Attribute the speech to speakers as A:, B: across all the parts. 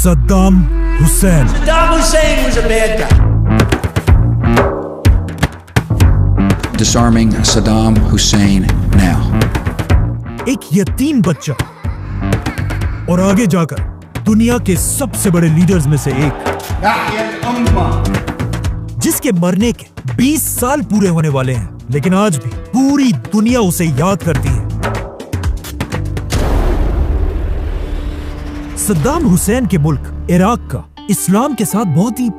A: Saddam Hussein.
B: Saddam Hussein was a bad guy.
C: Disarming Saddam Hussein now.
A: एक यतीम बच्चा और आगे जाकर दुनिया के सबसे बड़े लीडर्स में से एक, जिसके मरने के 20 साल पूरे होने वाले हैं, लेकिन आज भी पूरी दुनिया उसे याद करती है। सद्दाम हुसैन के मुल्क इराक का इस्लाम के साथ बहुत ही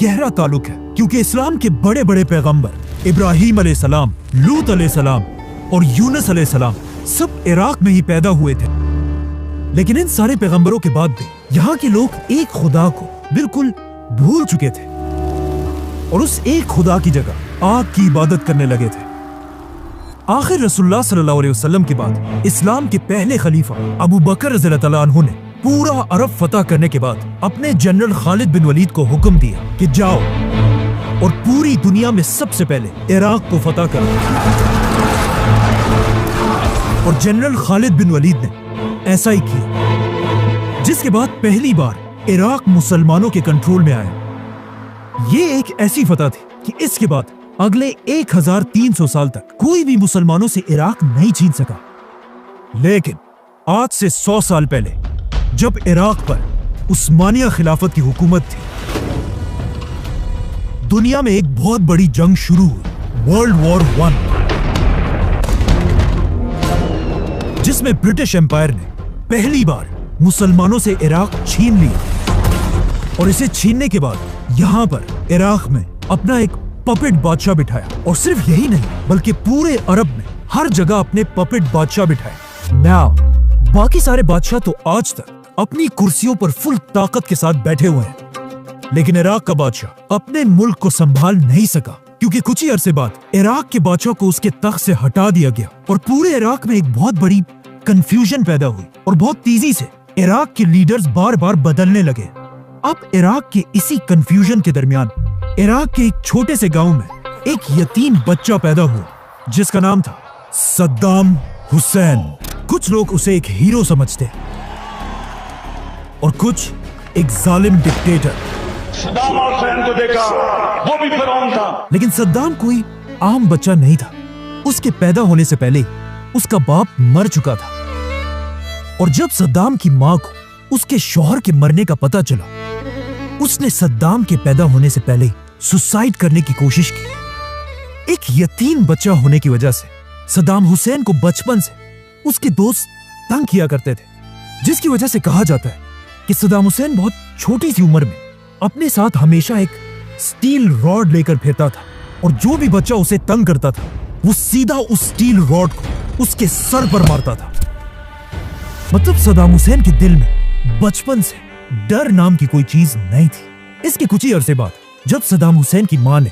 A: गहरा ताल्लुक है, क्योंकि इस्लाम के बड़े बड़े पैगंबर इब्राहिम अलैहिस्सलाम, लूत अलैहिस्सलाम और यूनुस अलैहिस्सलाम सब इराक में ही पैदा हुए थे। लेकिन इन सारे पैगंबरों के बाद भी यहाँ के लोग एक खुदा को बिल्कुल भूल चुके थे और उस एक खुदा की जगह आग की इबादत करने लगे थे। आखिर रसूलुल्लाह सल्लल्लाहु अलैहि वसल्लम के बाद इस्लाम के पहले खलीफा अबू बकर रज़ियल्लाहु ताला अन्हु ने पूरा अरब फतह करने के बाद अपने जनरल खालिद बिन वलीद को हुक्म दिया कि जाओ और पूरी दुनिया में सबसे पहले इराक को फतह करो। और जनरल खालिद बिन वलीद ने ऐसा ही किया, जिसके बाद पहली बार इराक मुसलमानों के कंट्रोल में आया। ये एक ऐसी फतह थी कि इसके बाद अगले 1300 साल तक कोई भी मुसलमानों से इराक नहीं छीन सका। लेकिन आज से 100 साल पहले जब इराक पर उस्मानिया खिलाफत की हुकूमत थी, दुनिया में एक बहुत बड़ी जंग शुरू हुई, वर्ल्ड वॉर 1, जिसमें ब्रिटिश एम्पायर ने पहली बार मुसलमानों से इराक छीन लिया। और इसे छीनने के बाद यहां पर इराक में अपना एक पपेट बादशाह बिठाया। और सिर्फ यही नहीं, बल्कि पूरे अरब में हर जगह अपने पपेट बादशाह बिठाए। नाउ बाकी सारे बादशाह तो आज तक अपनी कुर्सियों पर फुल ताकत के साथ बैठे हुए हैं, लेकिन इराक का बादशाह अपने मुल्क को संभाल नहीं सका, क्योंकि कुछ ही अरसे बाद इराक के बादशाह को उसके तख्त से हटा दिया गया और पूरे इराक में एक बहुत बड़ी कंफ्यूजन पैदा हुई और बहुत तेजी से इराक के लीडर्स बार बार बदलने लगे। अब इराक के इसी कंफ्यूजन के दरमियान इराक के एक छोटे से गांव में एक यतीम बच्चा पैदा हुआ, जिसका नाम था सद्दाम हुसैन। कुछ लोग उसे एक हीरो समझते हैं और कुछ एक जालिम डिक्टेटर।
D: सद्दाम हुसैन को देखा, वो भी फिरौन था।
A: लेकिन सद्दाम कोई आम बच्चा नहीं था। उसके पैदा होने से पहले उसका बाप मर चुका था। और जब सद्दाम की माँ को उसके शौहर के मरने का पता चला, उसने सद्दाम के पैदा होने से पहले सुसाइड करने की कोशिश की। एक यतीम बच्चा होने की वजह से सद्दाम हुसैन को बचपन से उसके दोस्त तंग किया करते थे, जिसकी वजह से कहा जाता है कि सद्दाम हुसैन बहुत छोटी सी उम्र में अपने साथ हमेशा एक स्टील रॉड लेकर फिरता था और जो भी बच्चा उसे तंग करता था वो सीधा उस स्टील रॉड को उसके सर पर मारता था। मतलब सद्दाम हुसैन के दिल में बचपन से डर नाम की कोई चीज नहीं थी। इसके कुछ ही अरसे बाद जब सद्दाम हुसैन की मां ने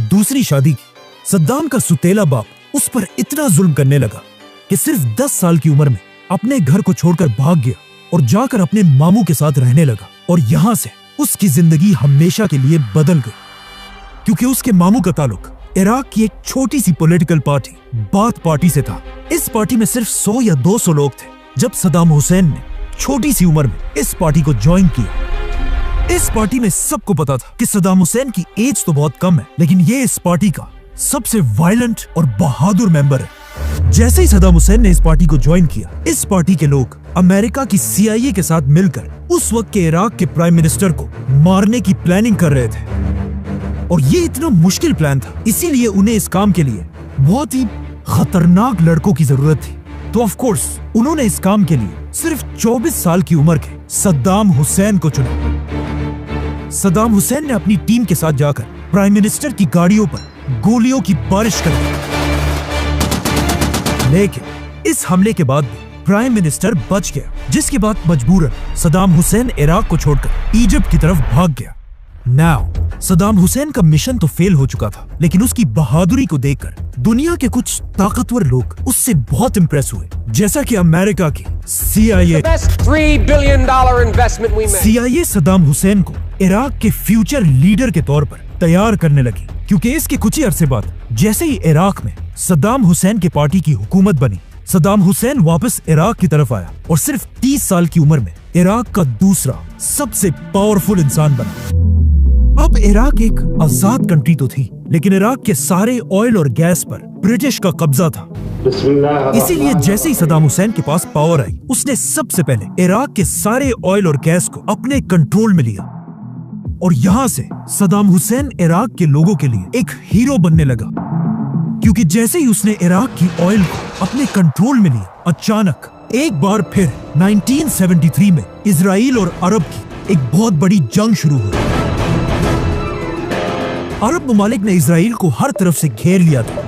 A: दूसरी शादी की, सद्दाम का सुतेला बाप उस पर इतना जुल्म करने लगा कि सिर्फ 10 साल की उम्र में अपने घर को छोड़कर भाग गया और जाकर अपने मामू के साथ रहने लगा। और यहां से उसकी जिंदगी हमेशा के लिए बदल गई, क्योंकि उसके मामू का ताल्लुक इराक की एक छोटी सी पॉलिटिकल पार्टी बाथ पार्टी से था। इस पार्टी में सिर्फ 100 या 200 लोग थे। जब सद्दाम हुसैन ने छोटी सी उम्र में इस पार्टी को ज्वाइन किया, इस पार्टी में सबको पता था कि सद्दाम हुसैन की एज तो बहुत कम है, लेकिन ये इस पार्टी का सबसे वायलेंट और बहादुर मेंबर है। जैसे ही सद्दाम हुसैन ने इस पार्टी को ज्वाइन किया, इस पार्टी के लोग अमेरिका की CIA के साथ मिलकर उस वक्त के इराक के प्राइम मिनिस्टर को मारने की प्लानिंग कर रहे थे। और ये इतना मुश्किल प्लान था, इसीलिए उन्हें इस काम के लिए बहुत ही खतरनाक लड़कों की जरूरत थी। तो ऑफ कोर्स उन्होंने इस काम के लिए सिर्फ 24 साल की उम्र के सद्दाम हुसैन को चुना। सद्दाम हुसैन ने अपनी टीम के साथ जाकर प्राइम मिनिस्टर की गाड़ियों पर गोलियों की बारिश कर दी, लेकिन इस हमले के बाद प्राइम मिनिस्टर बच गया, जिसके बाद मजबूरन सद्दाम हुसैन इराक को छोड़कर इजिप्ट की तरफ भाग गया। नाउ सद्दाम हुसैन का मिशन तो फेल हो चुका था, लेकिन उसकी बहादुरी को देखकर दुनिया के कुछ ताकतवर लोग उससे बहुत इंप्रेस हुए, जैसा कि अमेरिका की CIA। CIA सद्दाम हुसैन को इराक के फ्यूचर लीडर के तौर पर तैयार करने लगी, क्योंकि इसके कुछ ही अरसे बाद जैसे ही इराक में सद्दाम हुसैन की पार्टी की हुकूमत बनी, सद्दाम हुसैन वापस इराक की तरफ आया और सिर्फ 30 साल की उम्र में इराक का दूसरा सबसे पावरफुल इंसान बना। अब इराक एक आजाद कंट्री तो थी, लेकिन इराक के सारे ऑयल और गैस पर ब्रिटिश का कब्जा था। इसीलिए जैसे ही सद्दाम हुसैन के पास पावर आई, उसने सबसे पहले इराक के सारे ऑयल और गैस को अपने कंट्रोल में लिया। और यहाँ से सद्दाम हुसैन इराक के लोगों के लिए एक हीरो बनने लगा, क्योंकि जैसे ही उसने इराक की ऑयल को अपने कंट्रोल में लिया, अचानक एक बार फिर 1973 में इजराइल और अरब की एक बहुत बड़ी जंग शुरू हुई। अरब ममालिक ने इजराइल को हर तरफ से घेर लिया था,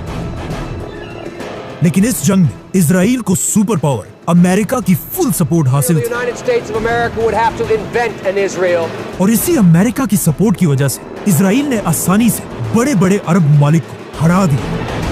A: लेकिन इस जंग में इजराइल को सुपर पावर अमेरिका की फुल सपोर्ट हासिल थी। और इसी अमेरिका की सपोर्ट की वजह से इजराइल ने आसानी से बड़े बड़े अरब ममालिक को हरा दिया।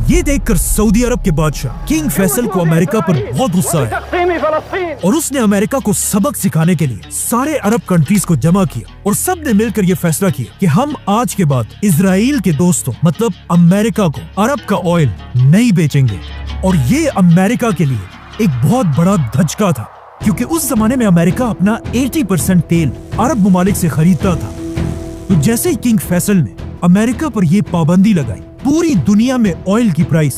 A: ये देखकर सऊदी अरब के बादशाह किंग फैसल को अमेरिका पर बहुत गुस्सा आया और उसने अमेरिका को सबक सिखाने के लिए सारे अरब कंट्रीज को जमा किया और सब ने मिलकर ये फैसला किया कि हम आज के बाद इजराइल के दोस्तों मतलब अमेरिका को अरब का ऑयल नहीं बेचेंगे। और ये अमेरिका के लिए एक बहुत बड़ा धचका था, क्योंकि उस जमाने में अमेरिका अपना 80% तेल अरब ममालिक से खरीदता था। तो जैसे ही किंग फैसल ने अमेरिका पर यह पाबंदी लगाई, पूरी दुनिया में ऑयल की प्राइस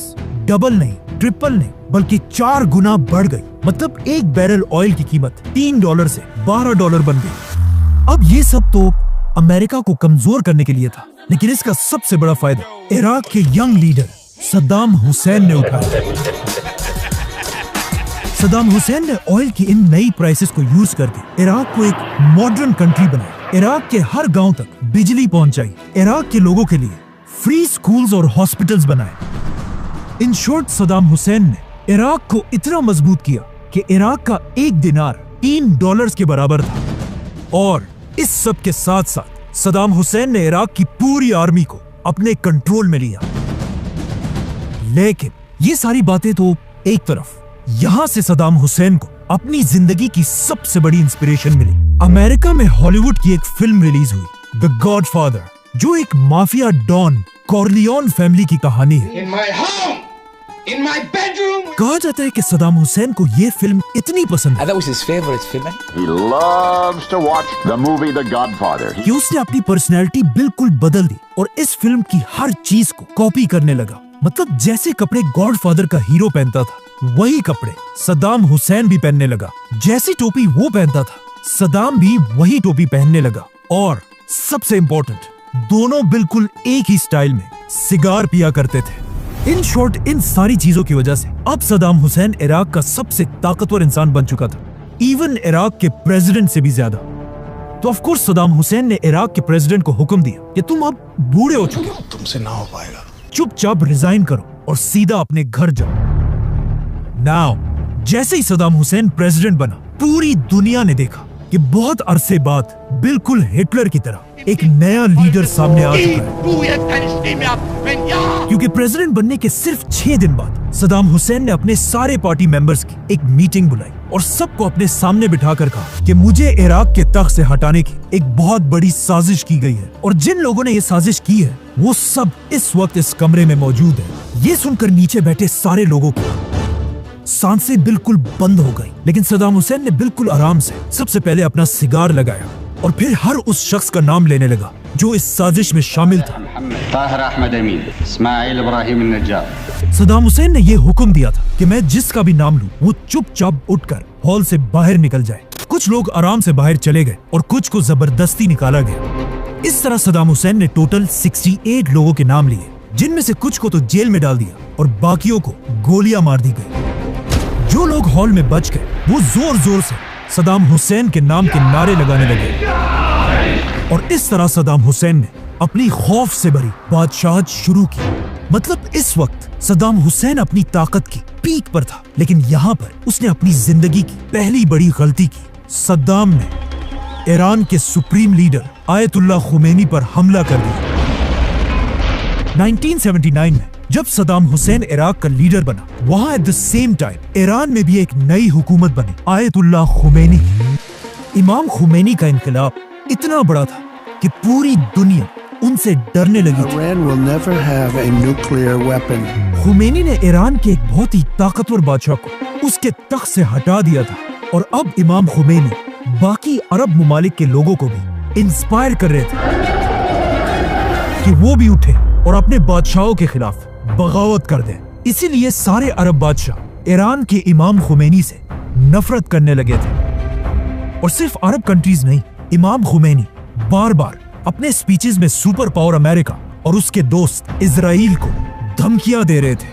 A: डबल नहीं, ट्रिपल नहीं, बल्कि 4 गुना बढ़ गई। मतलब एक बैरल ऑयल की कीमत $3 से $12 बन गई। अब ये सब तो अमेरिका को कमजोर करने के लिए था, लेकिन इसका सबसे बड़ा फायदा इराक के यंग लीडर सद्दाम हुसैन ने उठाया। सद्दाम हुसैन ने ऑयल की इन नई प्राइसेस को यूज करके इराक को एक मॉडर्न कंट्री बनाया। इराक के हर गांव तक बिजली पहुंचाई, इराक के लोगों के लिए फ्री स्कूल्स और हॉस्पिटल्स बनाए। इन शॉर्ट सद्दाम हुसैन ने इराक को इतना मजबूत किया कि इराक का एक दिनार $3 के बराबर था। और इस सब के साथ साथ सद्दाम हुसैन ने इराक की पूरी आर्मी को अपने कंट्रोल में लिया। लेकिन ये सारी बातें तो एक तरफ, यहां से सद्दाम हुसैन को अपनी जिंदगी की सबसे बड़ी इंस्पिरेशन मिली। अमेरिका में हॉलीवुड की एक फिल्म रिलीज हुई, द गॉडफादर, जो एक माफिया डॉन कॉर्लियोन फैमिली की कहानी है।
B: In my bedroom.
A: कहा जाता है कि सद्दाम हुसैन को ये फिल्म इतनी पसंद है,
E: That was his favorite film.
D: He loves to watch the movie The Godfather.
A: कि उसने अपनी पर्सनैलिटी बिल्कुल बदल दी और इस फिल्म की हर चीज को कॉपी करने लगा। मतलब जैसे कपड़े गॉडफादर का हीरो पहनता था, वही कपड़े सद्दाम हुसैन भी पहनने लगा। जैसी टोपी वो पहनता था, सद्दाम भी वही टोपी पहनने लगा। और सबसे इम्पोर्टेंट, दोनों बिल्कुल एक ही स्टाइल में सिगार पिया करते थे। इन शॉर्ट, इन सारी चीजों की वजह से अब सद्दाम हुसैन इराक का सबसे ताकतवर इंसान बन चुका था, इवन इराक के प्रेसिडेंट से भी ज्यादा। तो ऑफ कोर्स सद्दाम हुसैन ने इराक के प्रेसिडेंट को हुक्म दिया कि तुम अब बूढ़े हो चुके हो,
F: तुमसे ना हो पाएगा,
A: चुपचाप रिजाइन करो और सीधा अपने घर जाओ। नाउ जैसे ही सद्दाम हुसैन प्रेसिडेंट बना, पूरी दुनिया ने देखा कि बहुत अरसे बाद बिल्कुल हिटलर की तरह एक नया लीडर सामने आ चुका है। क्योंकि प्रेसिडेंट बनने के सिर्फ 6 दिन बाद सद्दाम हुसैन ने अपने सारे पार्टी मेंबर्स की एक मीटिंग बुलाई और सबको अपने सामने बिठाकर कहा कि मुझे इराक के तख्त से हटाने की एक बहुत बड़ी साजिश की गई है, और जिन लोगों ने ये साजिश की है वो सब इस वक्त इस कमरे में मौजूद है। ये सुनकर नीचे बैठे सारे लोगों को सांसें बिल्कुल बंद हो गई, लेकिन सद्दाम हुसैन ने बिल्कुल आराम से सबसे पहले अपना सिगार लगाया और फिर हर उस शख्स का नाम लेने लगा जो इस साजिश में शामिल था। सद्दाम हुसैन ने यह हुक्म दिया था कि मैं जिसका भी नाम लूं वो चुपचाप उठकर हॉल से बाहर निकल जाए। कुछ लोग आराम से बाहर चले गए और कुछ को जबरदस्ती निकाला गया। इस तरह सद्दाम हुसैन ने टोटल 68 लोगों के नाम लिए, जिनमें से कुछ को तो जेल में डाल दिया और बाकियों को गोलियां मार दी गई। जो लोग हॉल में बच गए वो जोर जोर से सद्दाम हुसैन के नाम के नारे लगाने लगे और इस तरह सद्दाम हुसैन ने अपनी खौफ से भरी बादशाहत शुरू की। मतलब इस वक्त सद्दाम हुसैन अपनी ताकत की पीक पर था, लेकिन यहाँ पर उसने अपनी जिंदगी की पहली बड़ी गलती की। सद्दाम ने ईरान के सुप्रीम लीडर आयतुल्लाह खुमैनी पर हमला कर दिया। 1979 में जब सद्दाम हुसैन इराक का लीडर बना, वहां at the same time Iran में भी एक नई हुकूमत बनी, आयतुल्लाह खुमैनी। इमाम खुमैनी का इनकलाब इतना बड़ा था कि पूरी दुनिया उनसे डरने लगी थी।
F: Iran will never have a nuclear weapon.
A: Khomeini ने ईरान के एक बहुत ही ताकतवर बादशाह को उसके तख्त से हटा दिया था। और अब इमाम खुमैनी बाकी अरब ममालिक के लोगों को भी इंस्पायर कर रहे थे कि वो भी उठे और अपने बादशाहों के खिलाफ बगावत कर दें। इसीलिए सारे अरब बादशाह ईरान के इमाम खुमैनी से नफरत करने लगे थे। और सिर्फ अरब कंट्रीज नहीं, इमाम खुमैनी बार बार अपने स्पीचेस में सुपर पावर अमेरिका और उसके दोस्त इजराइल को धमकियां दे रहे थे।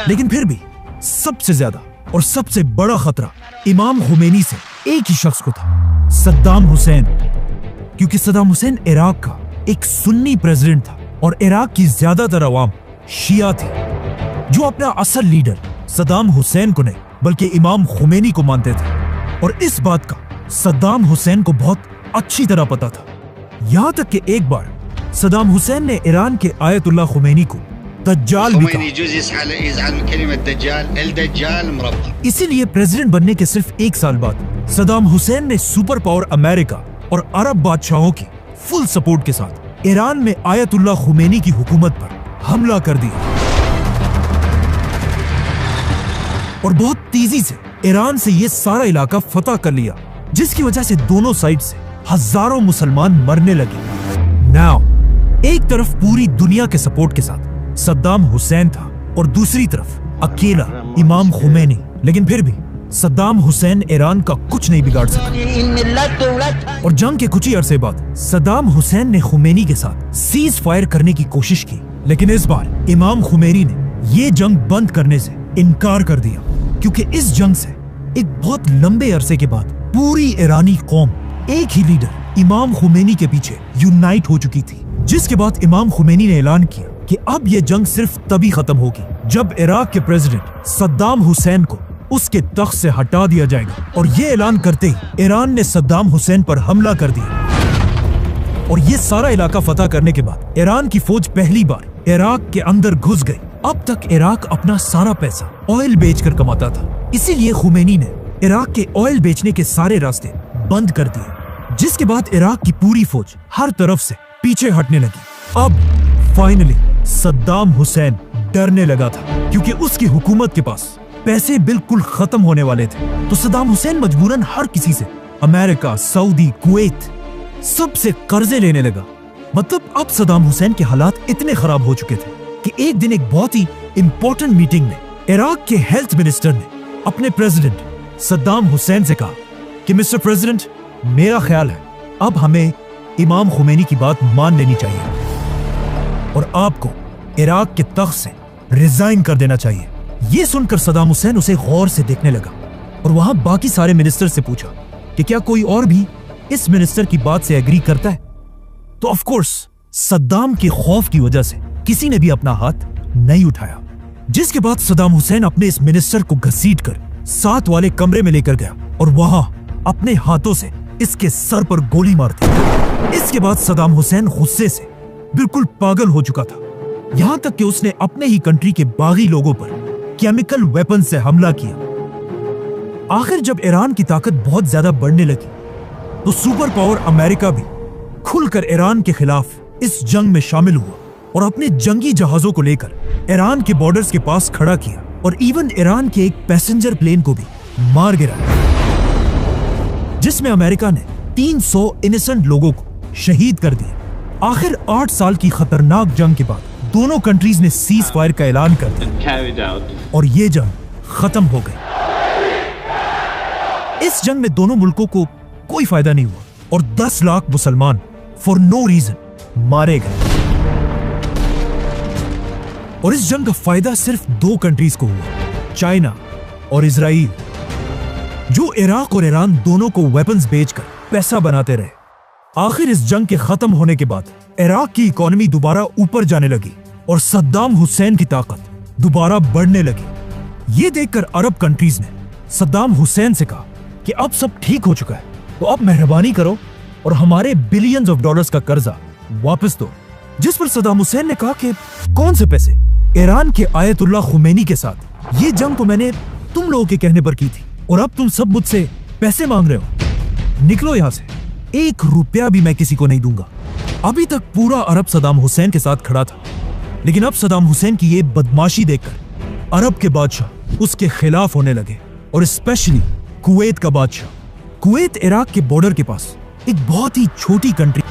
A: लेकिन फिर भी सबसे ज्यादा और सबसे बड़ा खतरा इमाम खुमैनी से एक ही शख्स को था, सद्दाम हुसैन। क्योंकि सद्दाम हुसैन इराक का एक सुन्नी प्रेसिडेंट था और इराक की ज्यादातर अवाम शिया थी, जो अपना असल लीडर सद्दाम हुसैन को नहीं बल्कि इमाम खुमैनी को मानते थे। और इस बात का सद्दाम हुसैन को बहुत अच्छी तरह पता था। यहाँ तक कि एक बार सद्दाम हुसैन ने ईरान के आयतुल्लाह खुमैनी को दज्जाल भी कहा। इसीलिए प्रेसिडेंट बनने के सिर्फ एक साल बाद सद्दाम हुसैन ने सुपर पावर अमेरिका और अरब बादशाहों की फुल सपोर्ट के साथ ईरान में आयतुल्लाह खुमैनी की हुकूमत पर हमला कर दिया और बहुत तेजी से ईरान से ये सारा इलाका फतह कर लिया, जिसकी वजह से दोनों साइड से हजारों मुसलमान मरने लगे। नाउ एक तरफ पूरी दुनिया के सपोर्ट के साथ सद्दाम हुसैन था और दूसरी तरफ अकेला इमाम खुमैनी। लेकिन फिर भी सद्दाम हुसैन ईरान का कुछ नहीं बिगाड़ सका। और जंग के कुछ ही अरसे बाद सद्दाम हुसैन ने खुमैनी के साथ सीज फायर करने की कोशिश की, लेकिन इस बार इमाम खुमैनी ने ये जंग बंद करने से इनकार कर दिया, क्योंकि इस जंग से एक बहुत लंबे अरसे के बाद पूरी ईरानी कौम एक ही लीडर इमाम खुमैनी के पीछे यूनाइट हो चुकी थी। जिसके बाद इमाम खुमैनी ने ऐलान किया कि अब ये जंग सिर्फ तभी खत्म होगी जब इराक के प्रेसिडेंट सद्दाम हुसैन को उसके तख्त से हटा दिया जाएगा। और ये ऐलान करते ही ईरान ने सद्दाम हुसैन पर हमला कर दिया और ये सारा इलाका फतह करने के बाद ईरान की फौज पहली बार इराक के अंदर घुस गई। अब तक इराक अपना सारा पैसा ऑयल बेचकर कमाता था, इसीलिए खुमैनी ने इराक के ऑयल बेचने के सारे रास्ते बंद कर दिए, जिसके बाद इराक की पूरी फौज हर तरफ से पीछे हटने लगी। अब फाइनली सद्दाम हुसैन डरने लगा था, क्योंकि उसकी हुकूमत के पास पैसे बिल्कुल खत्म होने वाले थे। तो सद्दाम हुसैन मजबूरन हर किसी से, अमेरिका, सऊदी, कुवैत, सबसे कर्जे लेने लगा। मतलब अब सद्दाम हुसैन के हालात इतने खराब हो चुके थे कि एक दिन एक बहुत ही इंपॉर्टेंट मीटिंग में इराक के हेल्थ मिनिस्टर ने अपने प्रेसिडेंट सद्दाम हुसैन से कहा कि मिस्टर प्रेसिडेंट, मेरा ख्याल है अब हमें इमाम खुमैनी की बात मान लेनी चाहिए और आपको इराक के तख्त से रिजाइन कर देना चाहिए। ये सुनकर सद्दाम हुसैन उसे गौर से देखने लगा और वहां बाकी सारे मिनिस्टर से पूछा कि क्या कोई और भी इस मिनिस्टर की बात से एग्री करता है। तो ऑफ कोर्स सद्दाम के खौफ की वजह से किसी ने भी अपना हाथ नहीं उठाया, जिसके बाद सद्दाम हुसैन अपने इस मिनिस्टर को घसीटकर साथ वाले कमरे में लेकर गया और वहां अपने हाथों से इसके सर पर गोली मार दी। इसके बाद सद्दाम हुसैन गुस्से से बिल्कुल पागल हो चुका था, यहां तक कि उसने अपने ही कंट्री के बागी लोगों पर केमिकल वेपन से हमला किया। आखिर जब ईरान की ताकत बहुत ज्यादा बढ़ने लगी तो सुपर पावर अमेरिका भी खुलकर ईरान के खिलाफ इस जंग में शामिल हुआ और अपने जंगी जहाजों को लेकर ईरान के बॉर्डर्स के पास खड़ा किया और इवन ईरान के एक पैसेंजर प्लेन को भी मार गिराया, जिसमें अमेरिका ने 300 इनोसेंट लोगों को शहीद कर दिया। आखिर 8 साल की खतरनाक जंग के बाद दोनों कंट्रीज ने सीज फायर का ऐलान कर दिया और ये जंग खत्म हो गई। इस जंग में दोनों मुल्कों को कोई फायदा नहीं हुआ और 10 लाख मुसलमान फॉर नो रीजन मारे गए। और इस जंग का फायदा सिर्फ 2 कंट्रीज को हुआ, चाइना और इजराइल, जो इराक और ईरान दोनों को वेपन्स बेचकर पैसा बनाते रहे। आखिर इस जंग के खत्म होने के बाद इराक की इकोनॉमी दोबारा ऊपर जाने लगी और सद्दाम हुसैन की ताकत दोबारा बढ़ने लगी। ये देखकर अरब कंट्रीज ने सद्दाम हुसैन से कहा कि अब सब ठीक हो चुका है, तो अब मेहरबानी करो और हमारे बिलियंस ऑफ डॉलर्स का कर्जा वापस दो। जिस पर सद्दाम हुसैन ने कहा कि कौन से पैसे? ईरान के आयतुल्लाह खुमैनी के साथ ये जंग तो मैंने तुम लोगों के कहने पर की थी और अब तुम सब मुझसे पैसे मांग रहे हो। निकलो यहां से, 1 रुपया भी मैं किसी को नहीं दूंगा। अभी तक पूरा अरब सद्दाम हुसैन के साथ खड़ा था, लेकिन अब सद्दाम हुसैन की ये बदमाशी देखकर अरब के बादशाह उसके खिलाफ होने लगे, और स्पेशली कुवैत का बादशाह। कुवैत इराक के बॉर्डर के पास एक बहुत ही छोटी कंट्री,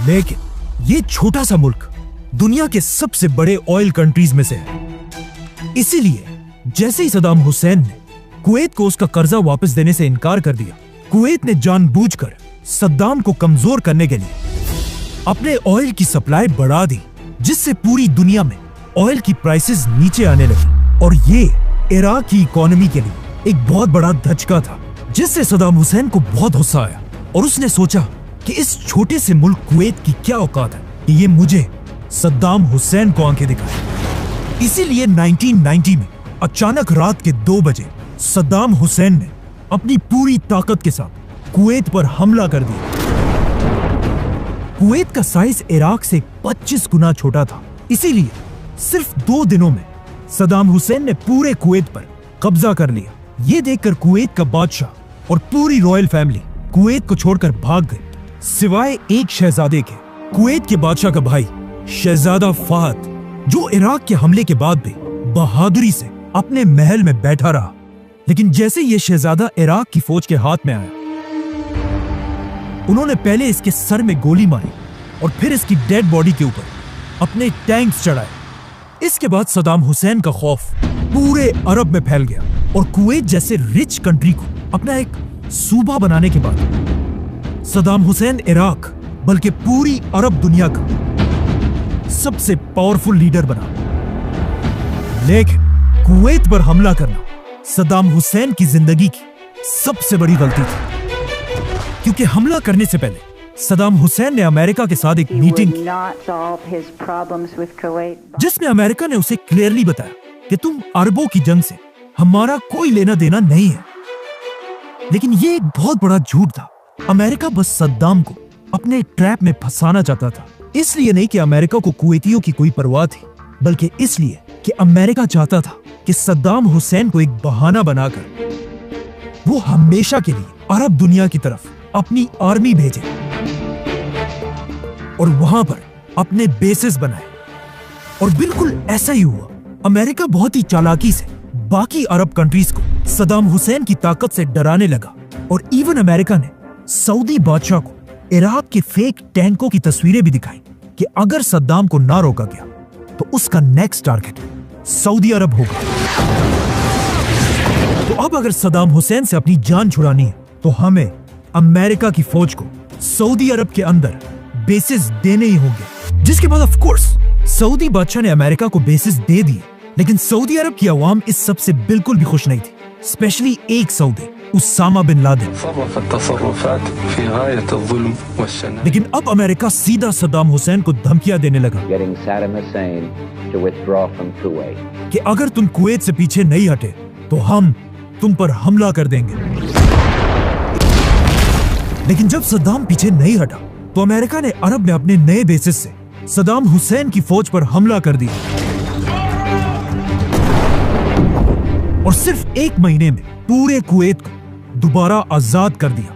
A: लेकिन ये छोटा सा मुल्क दुनिया के सबसे बड़े ऑयल कंट्रीज में से है। इसीलिए जैसे ही सद्दाम हुसैन ने कुवैत को उसका कर्जा वापस देने से इनकार कर दिया, कुवैत ने जानबूझकर सद्दाम को कमजोर करने के लिए अपने ऑयल की सप्लाई बढ़ा दी, जिससे पूरी दुनिया में ऑयल की प्राइसेस नीचे आने लगी। और ये इराक की इकोनॉमी के लिए एक बहुत बड़ा धचका था, जिससे सद्दाम हुसैन को बहुत गुस्सा आया और उसने सोचा कि इस छोटे से मुल्क कुवैत की क्या औकात है कि ये मुझे सद्दाम हुसैन को आंखें दिखाए। इसीलिए 1990 में अचानक रात के 2 बजे सद्दाम हुसैन ने अपनी पूरी ताकत के साथ कुवैत पर हमला कर दिया। कुवैत का साइज इराक से 25 गुना छोटा था, इसीलिए सिर्फ 2 दिनों में सद्दाम हुसैन ने पूरे कुवैत पर कब्जा कर लिया। ये देखकर कुवैत का बादशाह और पूरी रॉयल फैमिली कुवैत को छोड़कर भाग गए, सिवाय एक शहजादे के, कुवैत के बादशाह का भाई शहजादा फहद, जो इराक के हमले के बाद भी बहादुरी से अपने महल में बैठा रहा। लेकिन जैसे ये शहजादा इराक की फौज के हाथ में आया, उन्होंने पहले इसके सर में गोली मारी और फिर इसकी डेड बॉडी के ऊपर अपने टैंक्स चढ़ाए। इसके बाद सद्दाम हुसैन का खौफ पूरे अरब में फैल गया और कुवैत जैसे रिच कंट्री को अपना एक सूबा बनाने के बाद सद्दाम हुसैन इराक बल्कि पूरी अरब दुनिया का सबसे पावरफुल लीडर बना। लेकिन कुवैत पर हमला करना सद्दाम हुसैन की जिंदगी की सबसे बड़ी गलती थी, क्योंकि हमला करने से पहले सद्दाम हुसैन ने अमेरिका के साथ एक मीटिंग की, जिसमें अमेरिका ने उसे क्लियरली बताया कि तुम अरबों की जंग से हमारा कोई लेना देना नहीं है। लेकिन ये एक बहुत बड़ा झूठ था। अमेरिका बस सद्दाम को अपने ट्रैप में फंसाना चाहता था। इसलिए नहीं कि अमेरिका को कुवैतियों की कोई परवाह थी, बल्कि इसलिए कि अमेरिका चाहता था कि सद्दाम हुसैन को एक बहाना बनाकर वो हमेशा के लिए अरब दुनिया की तरफ अपनी आर्मी भेजे और वहां पर अपने बेसेस बनाए। और बिल्कुल ऐसा ही हुआ। अमेरिका बहुत ही चालाकी से बाकी अरब कंट्रीज को सद्दाम हुसैन की ताकत से डराने लगा, और इवन अमेरिका ने सऊदी बादशाह को इराक के फेक टैंकों की तस्वीरें भी दिखाई कि अगर सद्दाम को ना रोका गया तो उसका नेक्स्ट टारगेट सऊदी अरब होगा। तो अब अगर सद्दाम हुसैन से अपनी जान छुड़ानी है तो हमें अमेरिका की फौज को सऊदी अरब के अंदर बेसिस देने ही होंगे। जिसके बाद ऑफ कोर्स सऊदी बादशाह ने अमेरिका को बेसिस दे दिए, लेकिन सऊदी अरब की अवाम इस सब से बिल्कुल भी खुश नहीं थी, स्पेशली एक सऊदी उसामा बिन लादेन। लेकिन अब अमेरिका सीधा सद्दाम हुसैन को धमकियां देने लगा कि अगर तुम कुवैत से पीछे नहीं हटे तो हम तुम पर हमला कर देंगे। लेकिन जब सद्दाम पीछे नहीं हटा तो अमेरिका ने अरब में अपने नए बेसिस से सद्दाम हुसैन की फौज पर हमला कर दिया और सिर्फ 1 महीने में पूरे कुवैत को दोबारा आजाद कर दिया।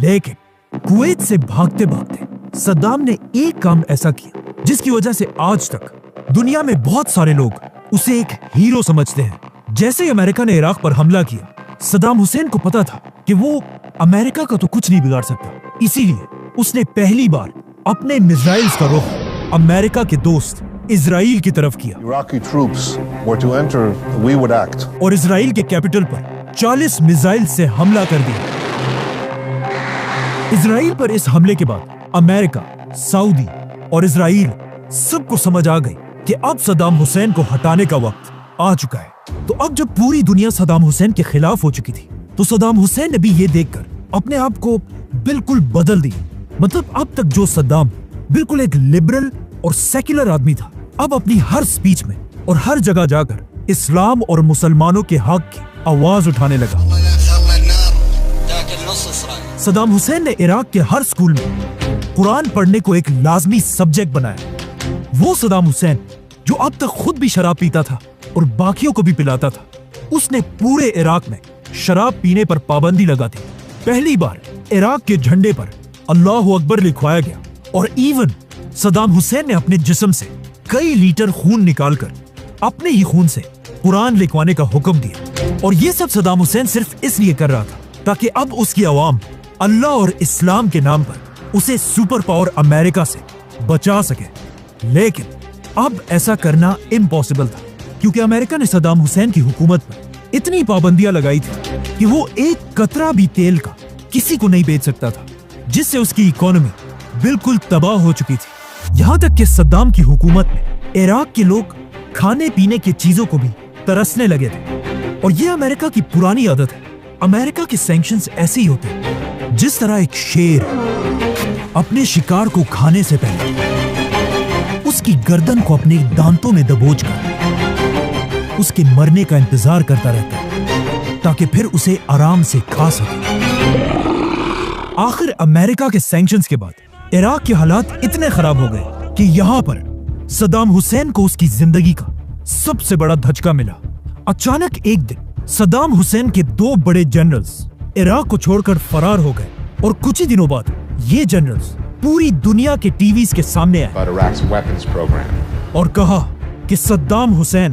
A: लेकिन कुवैत से भागते भागते सद्दाम ने एक काम ऐसा किया जिसकी वजह से आज तक दुनिया में बहुत सारे लोग उसे एक हीरो समझते हैं। जैसे ही अमेरिका ने इराक पर हमला किया, सद्दाम हुसैन को पता था कि वो अमेरिका का तो कुछ नहीं बिगाड़ सकता, इसीलिए उसने पहली बार अपने मिसाइल्स का रुख अमेरिका के दोस्त इजराइल की तरफ किया।
E: Iraqi troops were to enter, we would act.
A: और इजराइल के कैपिटल पर 40 मिसाइल से हमला कर दिया। इजराइल पर इस हमले के बाद अमेरिका, सऊदी और इजराइल सबको समझ आ गई कि अब सद्दाम हुसैन को हटाने का वक्त आ चुका है। तो अब जब पूरी दुनिया सद्दाम हुसैन के खिलाफ हो चुकी थी, तो सद्दाम हुसैन ने भी ये देखकर अपने आप को बिल्कुल बदल दिया। मतलब अब तक जो सद्दाम बिल्कुल एक लिबरल और सेक्युलर आदमी था, अब अपनी हर स्पीच में और हर जगह जाकर इस्लाम और मुसलमानों के हक की आवाज उठाने लगा। सद्दाम हुसैन ने इराक के हर स्कूल में कुरान पढ़ने को एक लाजमी सब्जेक्ट बनाया। वो सद्दाम हुसैन जो अब तक खुद भी शराब पीता था और बाकियों को भी पिलाता था, उसने पूरे इराक में शराब पीने पर पाबंदी लगा दी। पहली बार इराक के झंडे पर अल्लाह अकबर लिखवाया गया और इवन सद्दाम हुसैन ने अपने जिस्म से कई लीटर खून निकालकर अपने ही खून से कुरान लिखवाने का हुक्म दिया। और ये सब सद्दाम हुसैन सिर्फ इसलिए कर रहा था ताकि अब उसकी आवाम अल्लाह और इस्लाम के नाम पर उसे सुपर पावर अमेरिका से बचा सके। लेकिन अब ऐसा करना इम्पॉसिबल था, क्योंकि अमेरिका ने सद्दाम हुसैन की हुकूमत पर इतनी पाबंदियां लगाई थी कि वो एक कतरा भी तेल का किसी को नहीं बेच सकता था, जिससे उसकी इकोनॉमी बिल्कुल तबाह हो चुकी थी। यहां तक कि सद्दाम की हुकूमत में इराक के लोग खाने पीने की चीजों को भी तरसने लगे थे। और ये अमेरिका की पुरानी आदत है। अमेरिका के सैंक्शंस ऐसे ही होते हैं जिस तरह एक शेर अपने शिकार को खाने से पहले उसकी गर्दन को अपने दांतों में दबोचकर उसके मरने का इंतजार करता रहता है ताकि फिर उसे आराम से खा सके। आखिर अमेरिका के सैंक्शंस के बाद इराक के हालात इतने खराब हो गए कि यहां पर सद्दाम हुसैन को उसकी जिंदगी का सबसे बड़ा धचका मिला। अचानक एक दिन सद्दाम हुसैन के 2 बड़े जनरल्स इराक को छोड़कर फरार हो गए और कुछ ही दिनों बाद ये जनरल्स पूरी दुनिया के टीवीज के सामने आए
E: about Iraq's weapons program.
A: और कहा कि सद्दाम हुसैन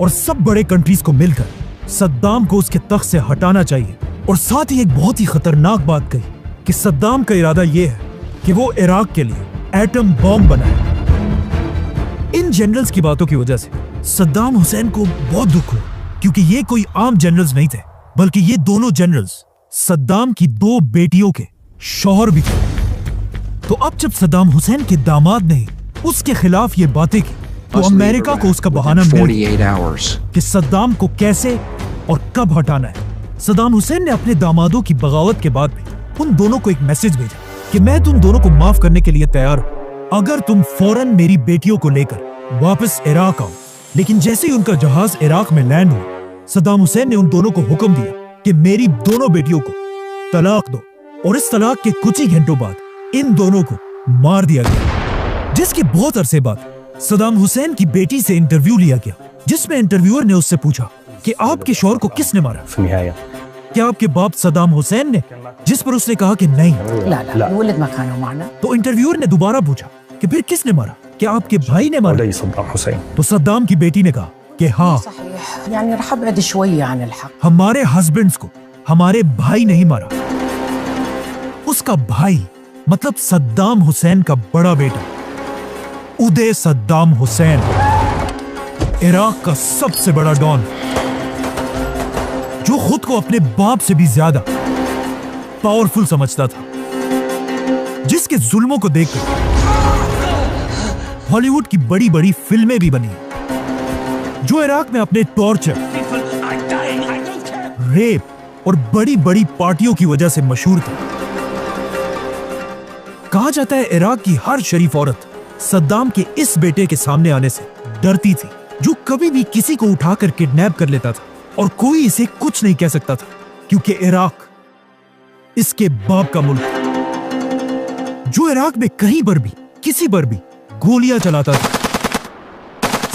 A: और सब बड़े कंट्रीज को मिलकर सद्दाम को उसके तख्त से हटाना चाहिए। और साथ ही एक बहुत ही खतरनाक बात कही कि सद्दाम का इरादा यह है कि वो इराक के लिए एटम बॉम्ब बनाए। इन जनरल्स की बातों की वजह से सद्दाम हुसैन को बहुत दुख हुआ, क्योंकि ये कोई आम जनरल्स नहीं थे, बल्कि ये दोनों जनरल्स सद्दाम की 2 बेटियों के शौहर भी थे। तो अब जब सद्दाम हुसैन के दामाद ने उसके खिलाफ ये बातें की तो अमेरिका को उसका बहाना मिल गया कि सद्दाम को कैसे और कब हटाना है। सद्दाम हुसैन ने अपने दामादों की बगावत के बाद भी उन दोनों को एक मैसेज भेजा कि मैं तुम दोनों को माफ करने के लिए तैयार हूं अगर तुम फौरन मेरी बेटियों को लेकर वापस इराक आओ। लेकिन जैसे ही उनका जहाज इराक में लैंड हुआ, सद्दाम हुसैन ने उन दोनों को हुक्म दिया कि मेरी दोनों बेटियों को तलाक दो। और इस तलाक के कुछ ही घंटों बाद इन दोनों को मार दिया गया। जिसके बहुत अरसे बाद सद्दाम हुसैन की बेटी से इंटरव्यू लिया गया, जिसमें इंटरव्यूअर ने उससे पूछा कि आपके शौहर को किसने मारा? क्या आपके बाप सद्दाम हुसैन ने? जिस पर उसने कहा कि नहीं। तो इंटरव्यूअर ने दोबारा पूछा कि फिर किसने मारा? क्या आपके भाई ने मारा? तो सद्दाम की बेटी ने कहा कि हाँ, हमारे हस्बैंड्स को हमारे भाई नहीं मारा। उसका भाई मतलब सद्दाम हुसैन का बड़ा बेटा उदय सद्दाम हुसैन, इराक का सबसे बड़ा डॉन, जो खुद को अपने बाप से भी ज्यादा पावरफुल समझता था, जिसके जुल्मों को देखकर हॉलीवुड की बड़ी बड़ी फिल्में भी बनी, जो इराक में अपने टॉर्चर, रेप और बड़ी बड़ी पार्टियों की वजह से मशहूर था। कहा जाता है इराक की हर शरीफ औरत सद्दाम के इस बेटे के सामने आने से डरती थी, जो कभी भी किसी को उठाकर किडनैप कर लेता था और कोई इसे कुछ नहीं कह सकता था, क्योंकि इराक इसके बाप का मुल्क था, जो इराक में कहीं पर भी किसी पर भी गोलियां चलाता था।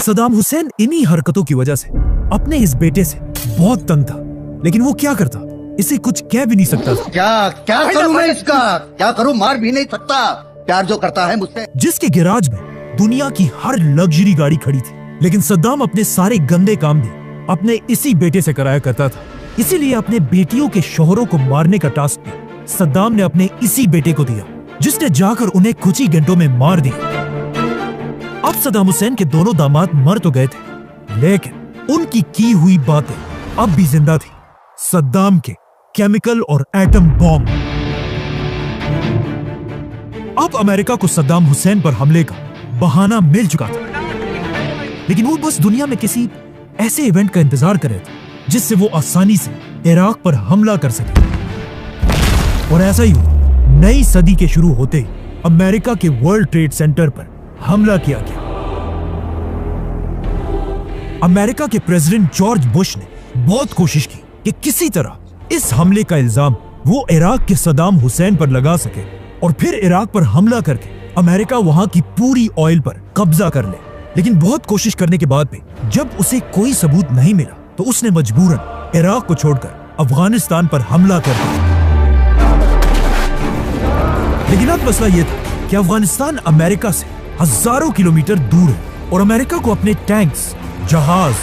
A: सद्दाम हुसैन इन्हीं हरकतों की वजह से अपने इस बेटे से बहुत तंग था, लेकिन वो क्या करता, इसे कुछ कह भी नहीं सकता था।
G: क्या करूं मैं इसका? क्या करूं? मार भी नहीं सकता। प्यार जो करता है मुझसे।
A: जिसके गैराज में दुनिया की हर लग्जरी गाड़ी खड़ी थी, लेकिन सद्दाम अपने सारे गंदे काम भी अपने इसी बेटे से कराया करता था। इसीलिए अपने बेटियों के शौहरों को मारने का टास्क भी सद्दाम ने अपने इसी बेटे को दिया, जिसने जाकर उन्हें कुछ ही घंटों में मार दिया। अब सद्दाम हुसैन के दोनों दामाद मर तो गए थे, लेकिन उनकी की हुई बातें अब भी जिंदा थी। सद्दाम के केमिकल और एटम बॉम्ब। अब अमेरिका को सद्दाम हुसैन पर हमले का बहाना मिल चुका था, लेकिन वो बस दुनिया में किसी ऐसे इवेंट का इंतजार कर रहे थे जिससे वो आसानी से इराक पर हमला कर सके। और ऐसा ही हुआ। नई सदी के शुरू होते ही अमेरिका के वर्ल्ड ट्रेड सेंटर पर हमला किया गया। अमेरिका के प्रेसिडेंट जॉर्ज बुश ने बहुत कोशिश की कि किसी तरह इस हमले का इल्जाम वो इराक के सद्दाम हुसैन पर लगा सके और फिर इराक पर हमला करके अमेरिका वहां की पूरी ऑयल पर कब्जा कर ले। लेकिन बहुत कोशिश करने के बाद भी जब उसे कोई सबूत नहीं मिला तो उसने मजबूरन इराक को छोड़कर अफगानिस्तान पर हमला कर दिया। लेकिन अब मसला यह था कि अफगानिस्तान अमेरिका से हजारों किलोमीटर दूर है और अमेरिका को अपने टैंक्स, जहाज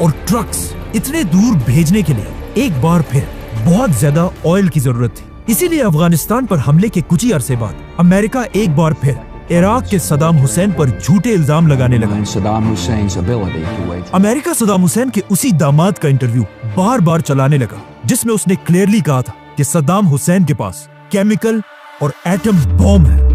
A: और ट्रक्स इतने दूर भेजने के लिए एक बार फिर बहुत ज्यादा ऑयल की जरूरत थी। इसीलिए अफगानिस्तान पर हमले के कुछ ही अरसे बाद अमेरिका एक बार फिर इराक के सद्दाम हुसैन पर झूठे इल्जाम लगाने लगा।
C: Saddam Hussein's ability to wage
A: America Saddam Hussain के उसी दामाद का इंटरव्यू बार बार चलाने लगा जिसमें उसने क्लियरली कहा था कि सद्दाम हुसैन के पास केमिकल और एटम बॉम्ब है।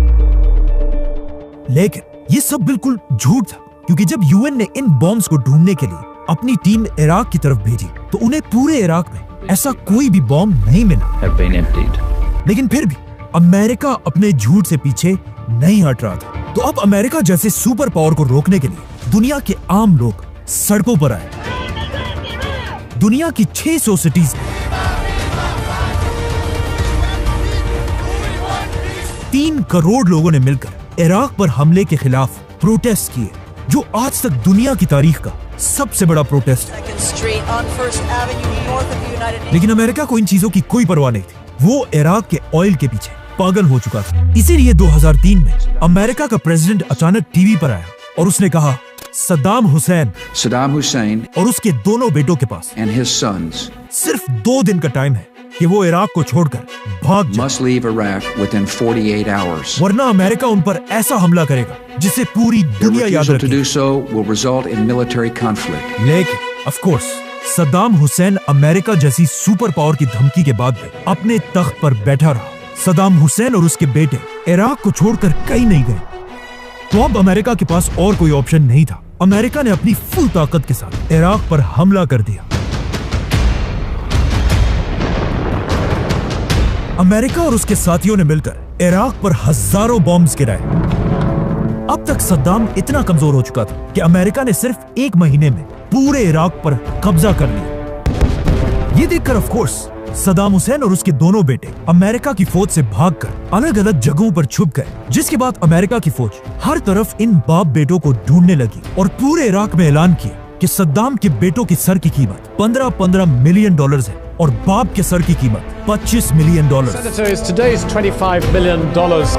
A: लेकिन ये सब बिल्कुल झूठ था, क्योंकि जब यूएन ने इन बॉम्ब्स को ढूंढने के लिए अपनी टीम इराक की तरफ भेजी तो उन्हें पूरे इराक में ऐसा कोई भी बॉम्ब नहीं मिला। लेकिन फिर भी अमेरिका अपने झूठ से पीछे नहीं हट रहा था। तो अब अमेरिका जैसे सुपर पावर को रोकने के लिए दुनिया के आम लोग सड़कों पर आए। दुनिया की 600 सिटीज में 3 करोड़ लोगों ने मिलकर इराक पर हमले के खिलाफ प्रोटेस्ट किए, जो आज तक दुनिया की तारीख का सबसे बड़ा प्रोटेस्ट है। लेकिन अमेरिका को इन चीजों की कोई परवाह नहीं थी। वो इराक के ऑयल के पीछे पागल हो चुका था। इसीलिए 2003 में अमेरिका का प्रेसिडेंट अचानक टीवी पर आया और उसने कहा, सद्दाम हुसैन और उसके दोनों बेटों के पास
C: and his sons
A: सिर्फ 2 दिन का टाइम है कि वो इराक को छोड़कर भाग जाए,
C: must leave Iraq within 48 hours.
A: वरना अमेरिका उन पर ऐसा हमला करेगा जिसे पूरी
C: Their
A: दुनिया याद
C: refusal to
A: रखेगी।
C: do so will result in military conflict.
A: लेकिन of course Saddam Hussain America जैसी सुपर पावर की धमकी के बाद भी अपने तख्त पर बैठा रहा। सद्दाम हुसैन और उसके बेटे इराक को छोड़कर कहीं नहीं गए। तो अब अमेरिका के पास और कोई ऑप्शन नहीं था। अमेरिका ने अपनी फुल ताकत के साथ इराक पर हमला कर दिया। अमेरिका और उसके साथियों ने मिलकर इराक पर हजारों बॉम्ब्स गिराए। अब तक सद्दाम इतना कमजोर हो चुका था कि अमेरिका ने सिर्फ 1 महीने में पूरे इराक पर कब्जा कर लिया। ये देखकर ऑफ कोर्स सद्दाम हुसैन और उसके दोनों बेटे अमेरिका की फौज से भागकर अलग अलग जगहों पर छुप गए, जिसके बाद अमेरिका की फौज हर तरफ इन बाप बेटों को ढूंढने लगी और पूरे इराक में ऐलान किया कि सद्दाम के बेटों की सर की कीमत 15 मिलियन डॉलर्स है और बाप के सर की कीमत 25 million dollar.
F: Senator, is today's $25 million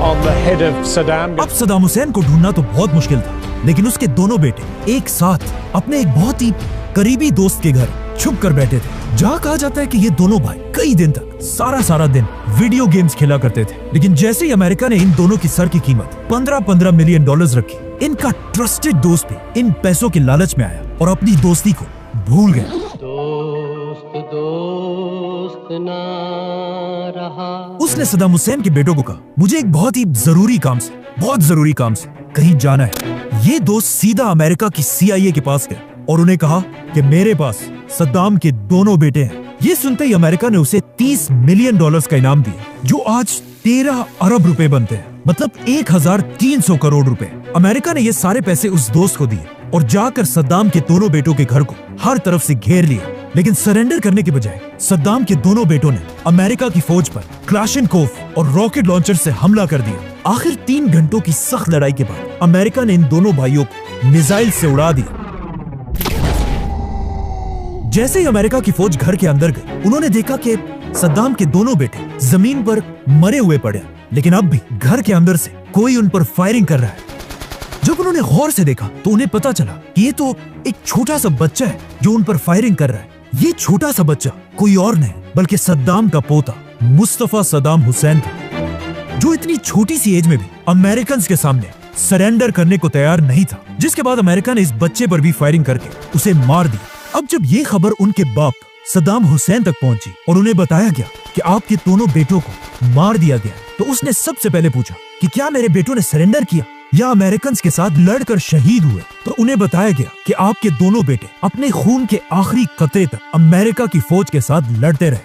F: on the head of Saddam?
A: अब सद्दाम हुसैन को ढूंढना तो बहुत मुश्किल था, लेकिन उसके दोनों बेटे एक साथ अपने एक बहुत ही करीबी दोस्त के घर छुप कर बैठे थे, जहाँ कहा जाता है कि ये दोनों भाई कई दिन तक सारा दिन वीडियो गेम्स खेला करते थे। लेकिन जैसे ही अमेरिका ने इन दोनों की सर की कीमत 15 मिलियन डॉलर्स रखी, इनका ट्रस्टेड दोस्त भी इन पैसों के लालच में आया और अपनी दोस्ती को भूल गया। उसने सद्दाम हुसैन के बेटों को कहा, मुझे एक बहुत जरूरी काम से कहीं जाना है। ये दोस्त सीधा अमेरिका की CIA के पास गया और उन्हें कहा कि मेरे पास सद्दाम के दोनों बेटे हैं। ये सुनते ही अमेरिका ने उसे 30 मिलियन डॉलर्स का इनाम दिया, जो आज 13 अरब रुपए बनते हैं, मतलब 1300 करोड़ रुपए। अमेरिका ने ये सारे पैसे उस दोस्त को दिए और जाकर सद्दाम के दोनों बेटों के घर को हर तरफ से घेर लिया। लेकिन सरेंडर करने के बजाय सद्दाम के दोनों बेटों ने अमेरिका की फौज पर क्लाशनकोफ और रॉकेट लॉन्चर से हमला कर दिया। आखिर 3 घंटों की सख्त लड़ाई के बाद अमेरिका ने इन दोनों भाइयों को मिसाइल से उड़ा दिया। जैसे ही अमेरिका की फौज घर के अंदर गई, उन्होंने देखा कि सद्दाम के दोनों बेटे जमीन पर मरे हुए पड़े, लेकिन अब भी घर के अंदर से कोई उन पर फायरिंग कर रहा है। जब उन्होंने गौर से देखा तो उन्हें पता चला कि ये तो एक छोटा सा बच्चा है जो उन पर फायरिंग कर रहा है। ये छोटा सा बच्चा कोई और नहीं बल्कि सद्दाम का पोता मुस्तफा सद्दाम हुसैन था, जो इतनी छोटी सी एज में भी अमेरिकन के सामने सरेंडर करने को तैयार नहीं था। जिसके बाद अमेरिका ने इस बच्चे पर भी फायरिंग करके उसे मार दिया। अब जब ये खबर उनके बाप सद्दाम हुसैन तक पहुंची और उन्हें बताया गया कि आपके दोनों बेटों को मार दिया गया, तो उसने सबसे पहले पूछा कि क्या मेरे बेटों ने सरेंडर किया या अमेरिकन के साथ लड़कर शहीद हुए। तो उन्हें बताया गया कि आपके दोनों बेटे अपने खून के आखिरी कतरे तक अमेरिका की फौज के साथ लड़ते रहे।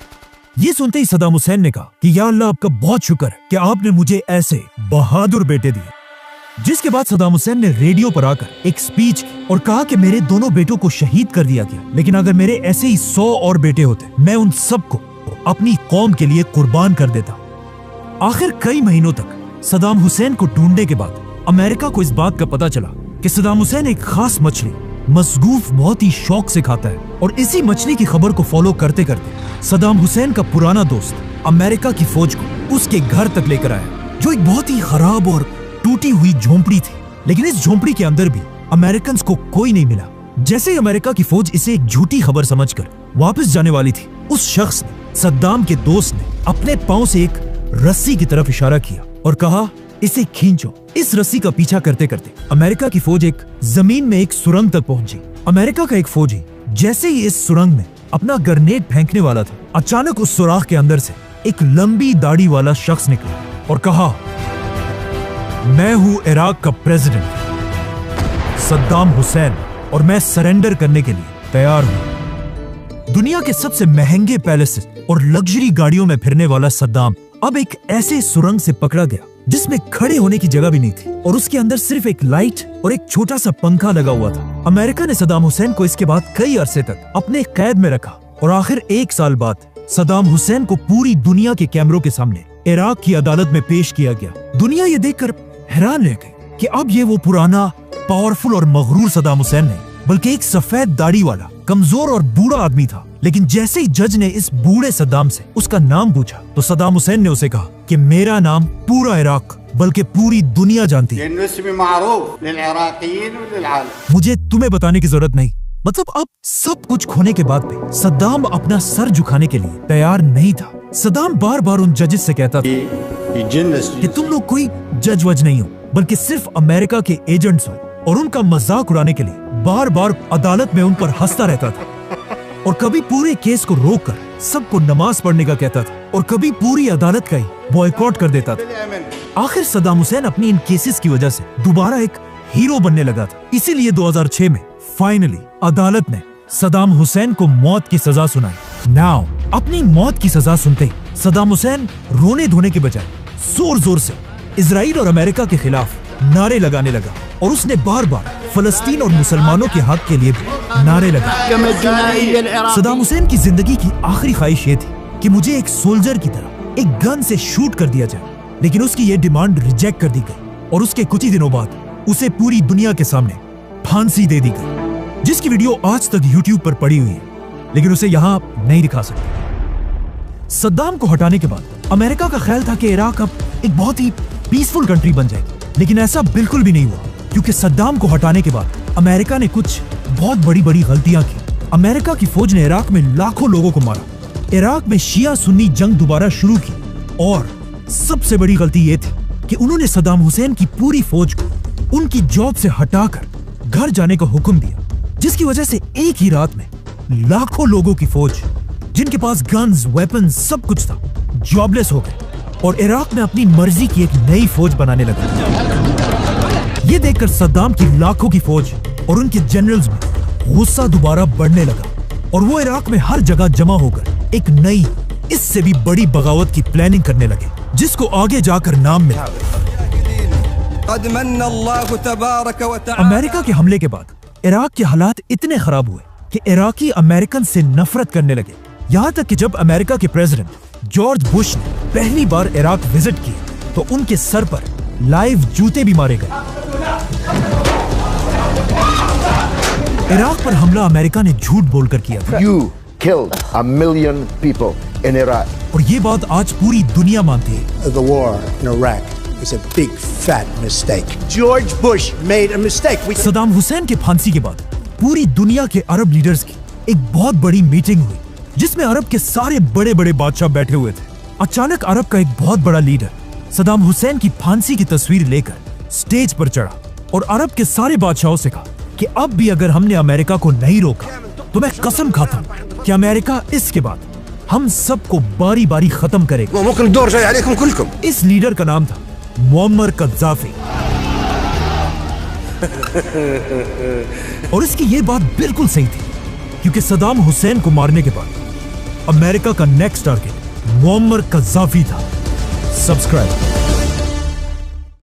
A: ये सुनते ही सद्दाम हुसैन ने कहा कि या अल्लाह, आपका बहुत शुक्र है कि आपने मुझे ऐसे बहादुर बेटे दिए। जिसके बाद सद्दाम हुसैन ने रेडियो पर आकर एक स्पीच की और कहा कि मेरे दोनों बेटों को शहीद कर दिया गया, लेकिन अगर मेरे ऐसे ही 100 और बेटे होते, मैं उन सबको अपनी कौम के लिए कुर्बान कर देता। आखिर कई महीनों तक सद्दाम हुसैन को ढूंढने के बाद अमेरिका को इस बात का पता चला कि सद्दाम हुसैन एक खास मछली मसगूफ बहुत ही शौक से खाता है, और इसी मछली की खबर को फॉलो करते करते सद्दाम हुसैन का पुराना दोस्त अमेरिका की फौज को उसके घर तक लेकर आया, जो एक बहुत ही खराब और टूटी हुई झोंपड़ी थी। लेकिन इस झोंपड़ी के अंदर भी अमेरिकन को कोई नहीं मिला। जैसे ही अमेरिका की फौज इसे एक झूठी खबर समझकर वापस जाने वाली थी, उस शख्स ने, सद्दाम के दोस्त ने, अपने पांव से एक रस्सी की तरफ इशारा किया और कहा, इसे खींचो। इस रस्सी का पीछा करते करते अमेरिका की फौज एक जमीन में एक सुरंग तक पहुंची। अमेरिका का एक फौजी जैसे ही इस सुरंग में अपना ग्रेनेड फेंकने वाला था, अचानक उस सुराख के अंदर से एक लंबी दाढ़ी वाला शख्स निकला और कहा, मैं हूं इराक का प्रेसिडेंट सद्दाम हुसैन और मैं सरेंडर करने के लिए तैयार हूं। दुनिया के सबसे महंगे पैलेसेस और लग्जरी गाड़ियों में फिरने वाला सद्दाम अब एक ऐसे सुरंग से पकड़ा गया जिसमें खड़े होने की जगह भी नहीं थी और उसके अंदर सिर्फ एक लाइट और एक छोटा सा पंखा लगा हुआ था। अमेरिका ने सद्दाम हुसैन को इसके बाद कई अरसे तक अपने कैद में रखा और आखिर 1 साल बाद सद्दाम हुसैन को पूरी दुनिया के कैमरों के सामने इराक की अदालत में पेश किया गया। दुनिया ये देखकर हैरान रह गई कि अब ये वो पुराना, पावरफुल और मगरूर सद्दाम हुसैन नहीं, बल्कि एक सफेद दाढ़ी वाला, कमजोर और बूढ़ा आदमी था। लेकिन जैसे ही जज ने इस बूढ़े सद्दाम से उसका नाम पूछा, तो सद्दाम हुसैन ने उसे कहा कि मेरा नाम पूरा इराक बल्कि पूरी दुनिया जानती है। मुझे तुम्हें बताने की जरूरत नहीं। मतलब अब सब कुछ खोने के बाद भी सद्दाम अपना सर झुकाने के लिए तैयार नहीं था। सद्दाम बार बार उन जजेस से कहता था कि तुम लोग कोई जज वज नहीं हो, बल्कि सिर्फ अमेरिका के एजेंट्स हो, और उनका मजाक उड़ाने के लिए बार बार अदालत में उन पर हंसता रहता था। और कभी पूरे केस को रोककर सबको नमाज पढ़ने का कहता था और कभी पूरी अदालत का ही बॉयकॉट कर देता था। आखिर सद्दाम हुसैन अपनी इन केसेस की वजह से दोबारा एक हीरो बनने लगा था। इसीलिए 2006 में फाइनली अदालत ने सद्दाम हुसैन को मौत की सजा सुनाई। नाउ अपनी मौत की सजा सुनते ही सद्दाम हुसैन रोने धोने के बजाय जोर जोर से इजराइल और अमेरिका के खिलाफ नारे लगाने लगा और उसने बार बार फलस्तीन और मुसलमानों के हक के लिए भी नारे लगाए। सद्दाम हुसैन की जिंदगी की आखिरी ख्वाहिश ये थी कि मुझे एक सोल्जर की तरह एक गन से शूट कर दिया जाए, लेकिन उसकी ये डिमांड रिजेक्ट कर दी गई और उसके कुछ ही दिनों बाद उसे पूरी दुनिया के सामने फांसी दे दी गई, जिसकी वीडियो आज तक YouTube पर पड़ी हुई है, लेकिन उसे यहाँ नहीं दिखा सकते। सद्दाम को हटाने के बाद अमेरिका का ख्याल था कि इराक अब एक बहुत ही पीसफुल कंट्री बन जाएगी, लेकिन ऐसा बिल्कुल भी नहीं हुआ, क्योंकि सद्दाम को हटाने के बाद अमेरिका ने कुछ बहुत बड़ी बड़ी गलतियां की। अमेरिका की फौज ने इराक में लाखों लोगों को मारा, इराक में शिया सुन्नी जंग दोबारा शुरू की, और सबसे बड़ी गलती ये थी कि उन्होंने सद्दाम हुसैन की पूरी फौज को उनकी जॉब से हटाकर घर जाने का हुक्म दिया, जिसकी वजह से एक ही रात में लाखों लोगों की फौज, जिनके पास गन्स, वेपन्स, सब कुछ था, जॉबलेस हो गए और इराक में अपनी मर्जी की एक नई फौज बनाने लगा। ये देखकर सद्दाम की लाखों की फौज और उनके जनरल्स में गुस्सा दोबारा बढ़ने लगा और वो इराक में हर जगह जमा होकर एक नई, इससे भी बड़ी बगावत की प्लानिंग करने लगे, जिसको आगे जाकर नाम मिला। अमेरिका के हमले के बाद इराक के हालात इतने खराब हुए कि इराकी अमेरिकन से नफरत करने लगे, यहाँ तक कि जब अमेरिका के प्रेसिडेंट जॉर्ज बुश ने पहली बार इराक विजिट की तो उनके सर पर लाइव जूते भी मारे गए। इराक पर हमला अमेरिका ने झूठ बोलकर किया था।
H: You killed 1 million people in Iraq.
A: और ये बात आज पूरी दुनिया मानती है।
I: The war in Iraq is a big fat mistake. George Bush made a mistake.
A: Saddam Hussain के फांसी के बाद पूरी दुनिया के अरब लीडर्स की एक बहुत बड़ी मीटिंग हुई, जिसमें अरब के सारे बड़े बड़े बादशाह बैठे हुए थे। अचानक अरब का एक बहुत बड़ा लीडर सद्दाम हुसैन की फांसी की तस्वीर लेकर स्टेज पर चढ़ा और अरब के सारे बादशाहों से कहा कि अब भी अगर हमने अमेरिका को नहीं रोका तो मैं कसम खाता हूं कि अमेरिका इसके बाद हम सबको बारी बारी खत्म करेगा। इस लीडर का नाम था मुअम्मर कद्दाफी। और इसकी ये बात बिल्कुल सही थी, क्योंकि सद्दाम हुसैन को मारने के बाद अमेरिका का नेक्स्ट टारगेट मुअम्मर कद्दाफी था। सब्सक्राइब।